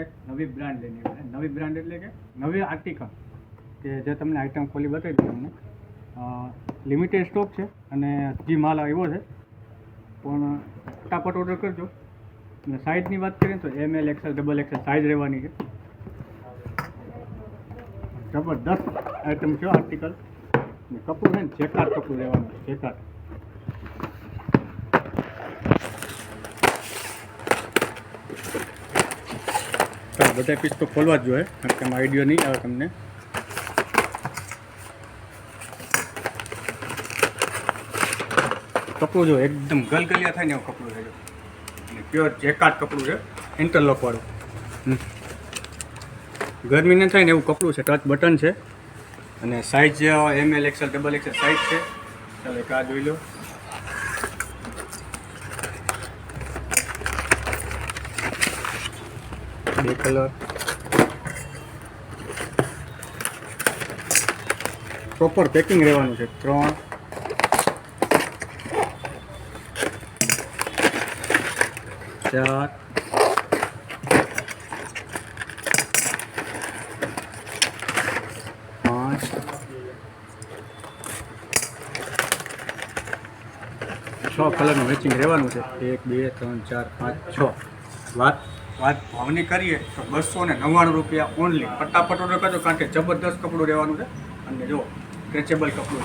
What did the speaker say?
એક નવી બ્રાન્ડ લઈને આવ્યા. નવી બ્રાન્ડ એટલે કે નવી આર્ટિકલ કે જે તમને આઇટમ ખોલી બતાવી દઉં તમને. લિમિટેડ સ્ટોક છે અને હજી માલ આવ્યો છે, પણ ફટાફટ ઓર્ડર કરજો. અને સાઇઝની વાત કરીએ તો ML XL XXL સાઇઝ રહેવાની છે. જબરદસ્ત આઇટમ છે આર્ટિકલ. અને કપડું છે ને જેકાર્ડ કપડું રહેવાનું છે, જેકાર્ડ. બધા પીસ તો ખોલવા જ જોઈએ, કારણ કે એમાં આઈડિયો નહીં આવે તમને. કપડું જો એકદમ ગલગલિયા થાય ને એવું કપડું છે. અને પ્યોર જેકાર્ડ કપડું છે, ઇન્ટરલોક વાળું. ગરમી ન થાય ને એવું કપડું છે. ટચ બટન છે અને size ML XL XXL size છે. ચાલો એક આ જોઈ લો. બે કલર, પ્રોપર પેકિંગ રહેવાનું છે. 3 4 5 6 કલરનું મેચિંગ રહેવાનું છે. 1 2 3 4 5 6. વાત ભાવની કરીએ તો 299 રૂપિયા ઓનલી. ફટાફટ ઓર્ડર કરજો, કારણ કે જબરદસ્ત કપડું રહેવાનું છે. અને જો સ્ટ્રેચેબલ કપડું.